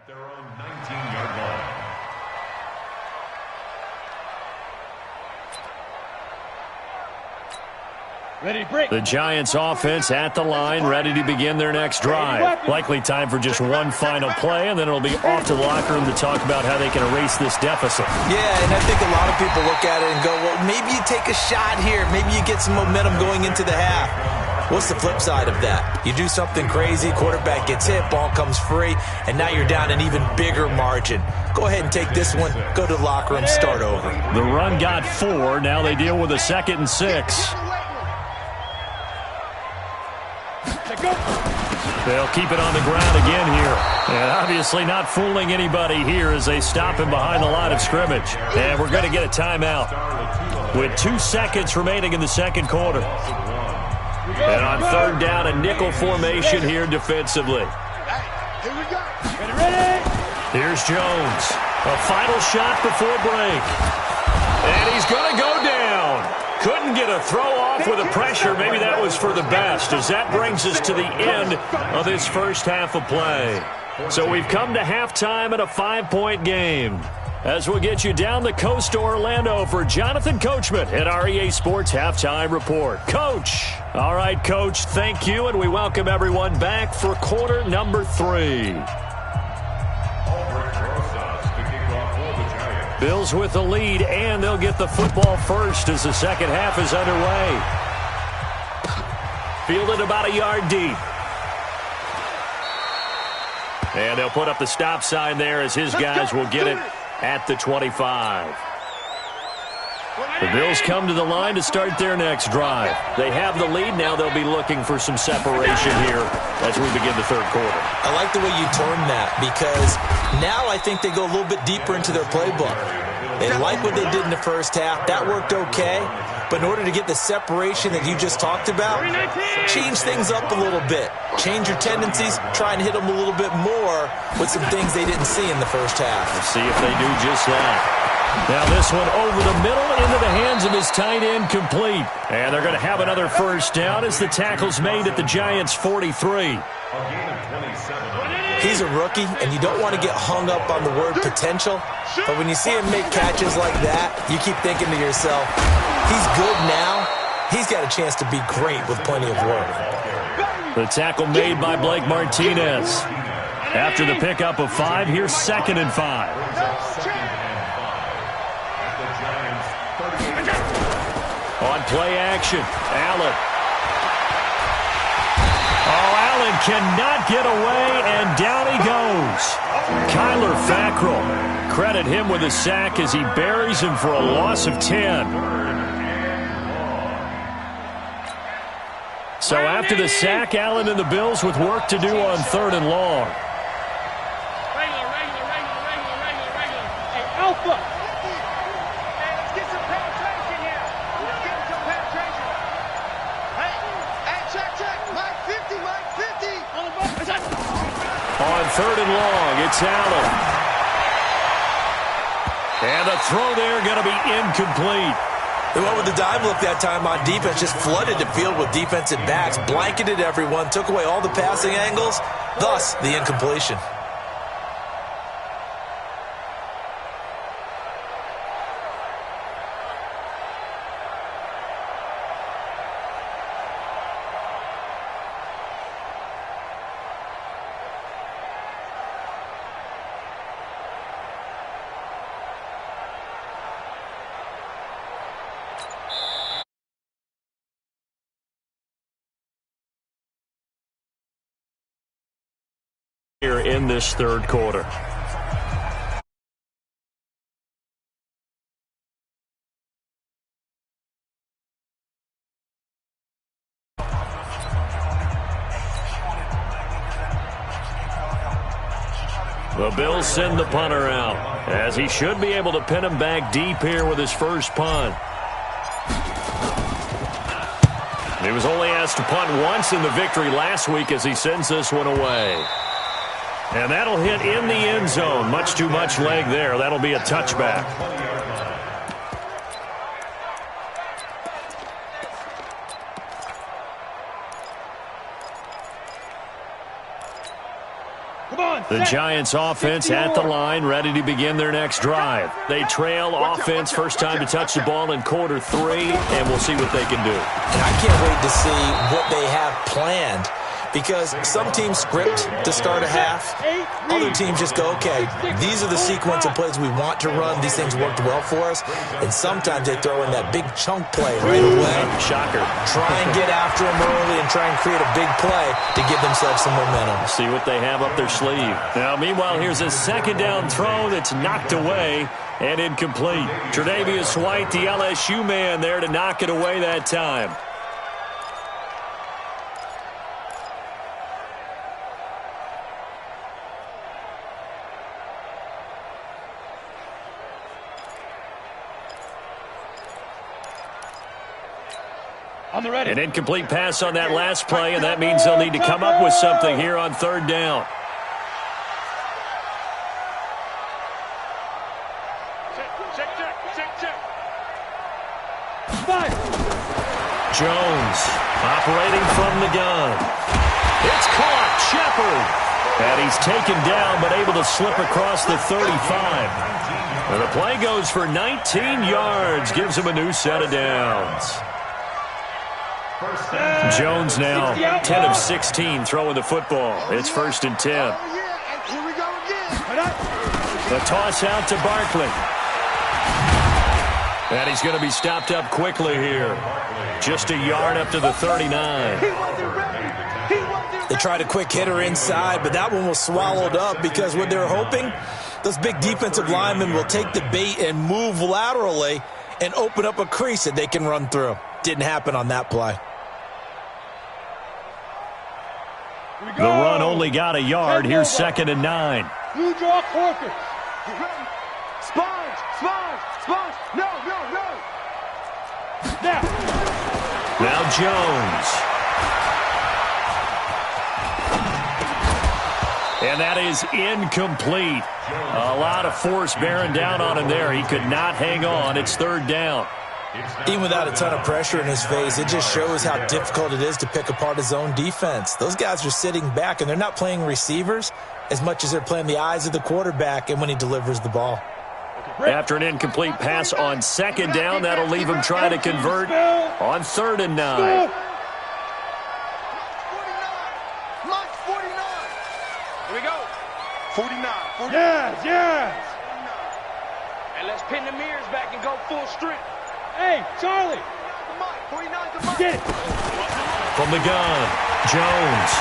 Their own 19-yard line. The Giants offense at the line, ready to begin their next drive. Likely time for just one final play, and then it'll be off to the locker room to talk about how they can erase this deficit. Yeah, and I think a lot of people look at it and go, well, maybe you take a shot here. Maybe you get some momentum going into the half. What's the flip side of that? You do something crazy, quarterback gets hit, ball comes free, and now you're down an even bigger margin. Go ahead and take this one, go to the locker room, start over. The run got 4. Now they deal with a 2nd and 6. They'll keep it on the ground again here. And obviously not fooling anybody here as they stop him behind the line of scrimmage. And we're going to get a timeout with 2 seconds remaining in the second quarter. And on third down, a nickel formation here defensively. Here's Jones. A final shot before break. And he's going to go down. Couldn't get a throw off with the pressure. Maybe that was for the best, as that brings us to the end of this first half of play. So we've come to halftime in a 5-point game. As we'll get you down the coast to Orlando for Jonathan Coachman at our EA Sports Halftime Report. Coach. All right, Coach, thank you, and we welcome everyone back for quarter number 3. Bills with the lead, and they'll get the football first as the second half is underway. Fielded about a yard deep. And they'll put up the stop sign there as his guys will get it at the 25. The Bills come to the line to start their next drive. They have the lead. Now they'll be looking for some separation here as we begin the third quarter. I like the way you term that, because now I think they go a little bit deeper into their playbook. They like what they did in the first half. That worked okay. But in order to get the separation that you just talked about, change things up a little bit. Change your tendencies. Try and hit them a little bit more with some things they didn't see in the first half. We'll see if they do just that. Now this one over the middle into the hands of his tight end, complete. And they're going to have another first down as the tackle's made at the Giants' 43. He's a rookie, and you don't want to get hung up on the word potential. But when you see him make catches like that, you keep thinking to yourself, he's good now. He's got a chance to be great with plenty of work. The tackle made by Blake Martinez. After the pickup of 5, here's 2nd and 5. On play action, Allen. Oh, Allen cannot get away, and down he goes. Kyler Fackrell. Credit him with a sack as he buries him for a loss of 10. So after the sack, Allen and the Bills with work to do on 3rd and long. Hey, Alpha. On 3rd and long, it's Allen. And the throw there going to be incomplete. They went with the dive look that time on defense, just flooded the field with defensive backs, blanketed everyone, took away all the passing angles, thus the incompletion. Here in this third quarter. The Bills send the punter out, as he should be able to pin him back deep here with his first punt. He was only asked to punt once in the victory last week as he sends this one away. And that'll hit in the end zone. Much too much leg there. That'll be a touchback. Come on, The Giants offense at the line, ready to begin their next drive. They trail offense, first time to touch the ball in quarter 3, and we'll see what they can do. And I can't wait to see what they have planned, because some teams script to start a half. Other teams just go, okay, these are the sequence of plays we want to run. These things worked well for us. And sometimes they throw in that big chunk play right away. Shocker. Try and get after them early and try and create a big play to give themselves some momentum. See what they have up their sleeve. Now, meanwhile, here's a second down throw that's knocked away and incomplete. Tre'Davious White, the LSU man, there to knock it away that time. An incomplete pass on that last play, and that means they'll need to come up with something here on third down. Jones operating from the gun. It's caught. Shepard. And he's taken down, but able to slip across the 35. And the play goes for 19 yards. Gives him a new set of downs. Jones now 10 of 16 throwing the football. It's 1st and 10. The toss out to Barkley. And he's going to be stopped up quickly here. Just a yard up to the 39. They tried a quick hitter inside, but that one was swallowed up because what they're hoping, those big defensive linemen will take the bait and move laterally and open up a crease that they can run through. Didn't happen on that play. The run only got a yard. Here's 2nd and 9. You draw quarters. Sponge. No. Now Jones. And that is incomplete. A lot of force bearing down on him there. He could not hang on. It's 3rd down. Even without a ton of pressure in his face, it just shows how difficult it is to pick apart his own defense. Those guys are sitting back, and they're not playing receivers as much as they're playing the eyes of the quarterback and when he delivers the ball. After an incomplete pass on 2nd down, that'll leave him trying to convert on 3rd and 9. Here we go. 49. Yes. And let's pin the mirrors back and go full strength. Hey, Charlie. Get it. From the gun, Jones.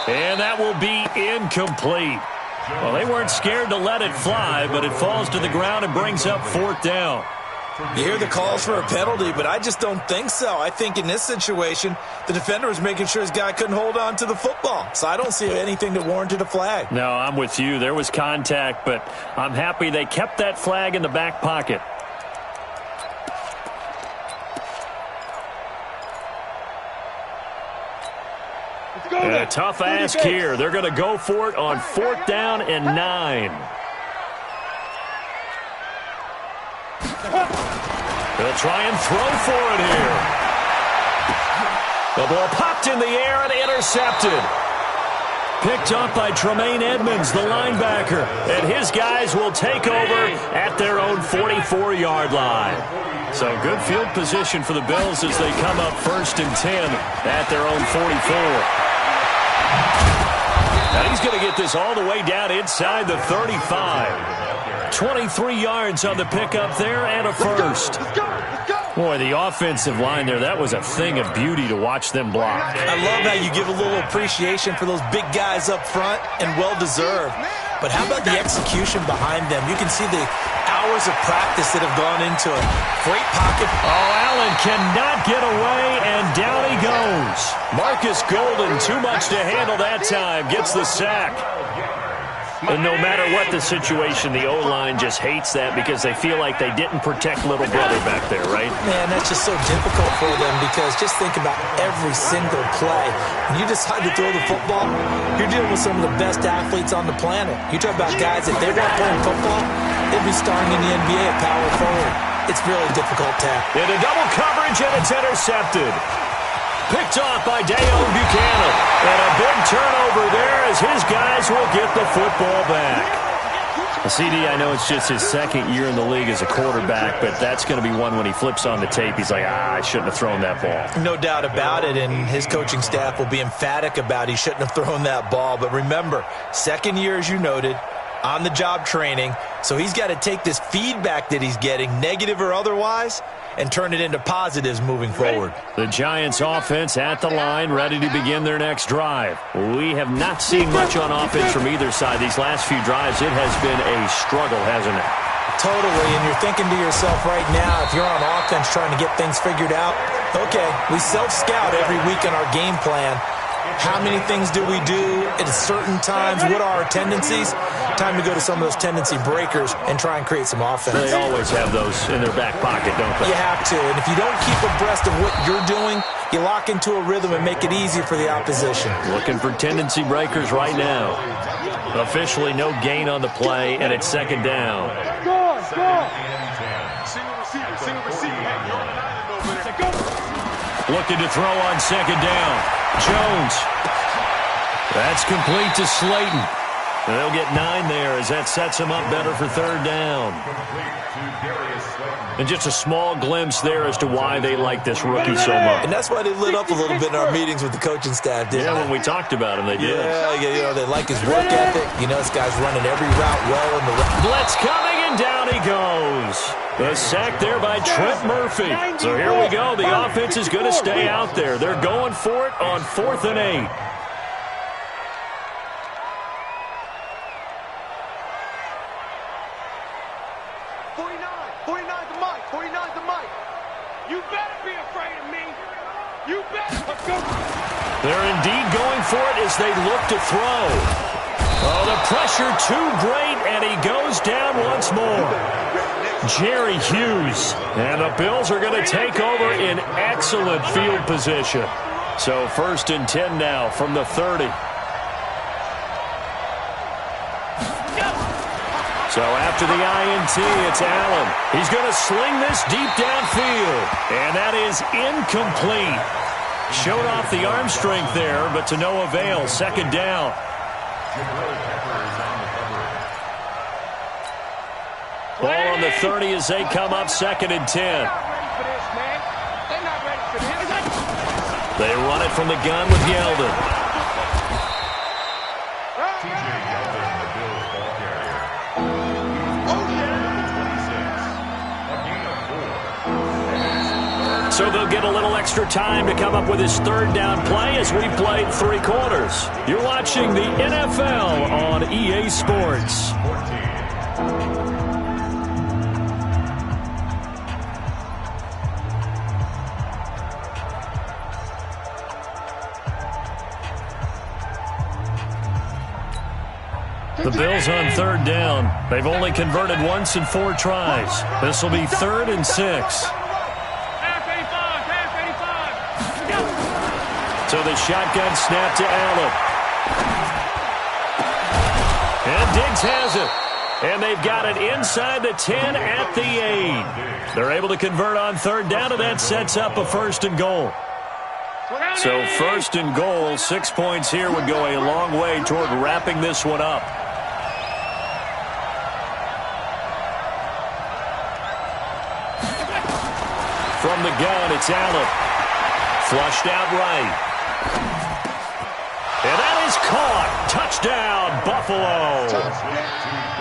And that will be incomplete. Well, they weren't scared to let it fly, but it falls to the ground and brings up 4th down. You hear the calls for a penalty, but I just don't think so. I think in this situation, the defender was making sure his guy couldn't hold on to the football. So I don't see anything that warranted a flag. No, I'm with you. There was contact, but I'm happy they kept that flag in the back pocket. And a tough ask here. They're going to go for it on 4th down and 9. They'll try and throw for it here. The ball popped in the air and intercepted. Picked up by Tremaine Edmonds, the linebacker. And his guys will take over at their own 44-yard line. So good field position for the Bills as they come up 1st and 10 at their own 44. Now he's going to get this all the way down inside the 35. 23 yards on the pickup there and a first. Boy, the offensive line there, that was a thing of beauty to watch them block. I love how you give a little appreciation for those big guys up front, and well-deserved. But how about the execution behind them? You can see the hours of practice that have gone into it. Great pocket. Oh, Allen cannot get away, and down he goes. Marcus Golden, too much to handle that time, gets the sack. And no matter what the situation, the O-line just hates that because they feel like they didn't protect little brother back there, right? Man, that's just so difficult for them because just think about every single play. When you decide to throw the football, you're dealing with some of the best athletes on the planet. You talk about guys, if they weren't playing football, they'd be starring in the NBA at power forward. It's really difficult task. Into double coverage, and it's intercepted. picked off by Deion Buchanan. And a big turnover there as his guys will get the football back. CD, I know it's just his second year in the league as a quarterback, but that's going to be one when he flips on the tape. He's like, I shouldn't have thrown that ball. No doubt about it, and his coaching staff will be emphatic about he shouldn't have thrown that ball. But remember, second year, as you noted, on-the-job training, so he's got to take this feedback that he's getting, negative or otherwise, and turn it into positives moving forward. The Giants offense at the line, ready to begin their next drive. We have not seen much on offense from either side these last few drives. It has been a struggle, hasn't it? Totally, and you're thinking to yourself right now, if you're on offense trying to get things figured out, okay, we self-scout every week in our game plan. How many things do we do at certain times? What are our tendencies? Time to go to some of those tendency breakers and try and create some offense. They always have those in their back pocket, don't they? You have to, and if you don't keep abreast of what you're doing, you lock into a rhythm and make it easier for the opposition. Looking for tendency breakers right now. Officially no gain on the play, and it's second down. Looking to throw on second down. Jones. That's complete to Slayton. And they'll get 9 there as that sets him up better for third down. And just a small glimpse there as to why they like this rookie so much. And that's why they lit up a little bit in our meetings with the coaching staff, didn't they? When we talked about him, they did. Yeah, they like his work ethic. You know, this guy's running every route well in the blitz coming, and down he goes. The sack there by Trent Murphy. So here we go. The offense is going to stay out there. They're going for it on 4th and 8. They're indeed going for it as they look to throw. Oh, the pressure too great, and he goes down once more. Jerry Hughes. And the Bills are going to take over in excellent field position. So 1st and 10 now from the 30. So after the INT, it's Allen. He's going to sling this deep downfield. And that is incomplete. Showed off the arm strength there, but to no avail. Second down. Ball on the 30 as they come up 2nd and 10. They run it from the gun with Yeldon. So they'll get a little extra time to come up with his third down play as we played 3 quarters. You're watching the NFL on EA Sports. The Bills on 3rd down. They've only converted once in 4 tries. This will be 3rd and 6. So the shotgun snap to Allen. And Diggs has it. And they've got it inside the 10 at the 8. They're able to convert on 3rd down, and that sets up a 1st and goal. So 1st and goal, 6 points here would go a long way toward wrapping this one up. From the gun, it's Allen. Flushed out right. And that is caught. Touchdown, Buffalo.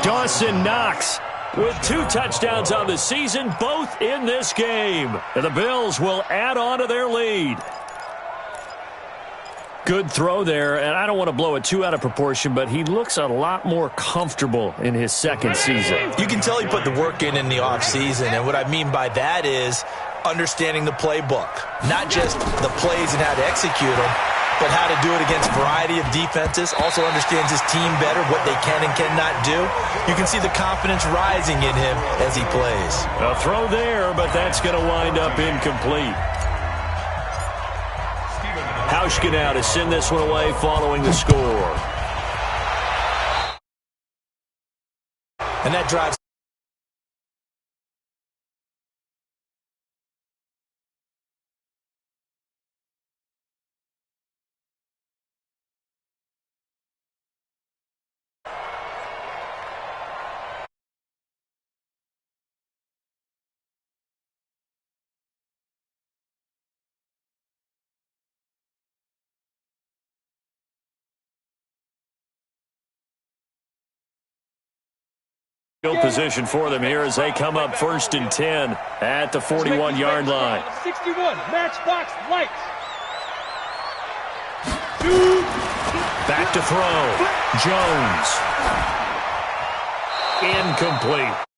Dawson Knox with 2 touchdowns on the season, both in this game. And the Bills will add on to their lead. Good throw there, and I don't want to blow it too out of proportion, but he looks a lot more comfortable in his 2nd season. You can tell he put the work in the offseason, and what I mean by that is understanding the playbook. Not just the plays and how to execute them, but how to do it against a variety of defenses. Also understands his team better, what they can and cannot do. You can see the confidence rising in him as he plays. A throw there, but that's going to wind up incomplete. Hauschka now to send this one away following the score. And that drives Field position for them here as they come up 1st and 10 at the 41-yard line. 61, matchbox lights. Back to throw. Jones. Incomplete.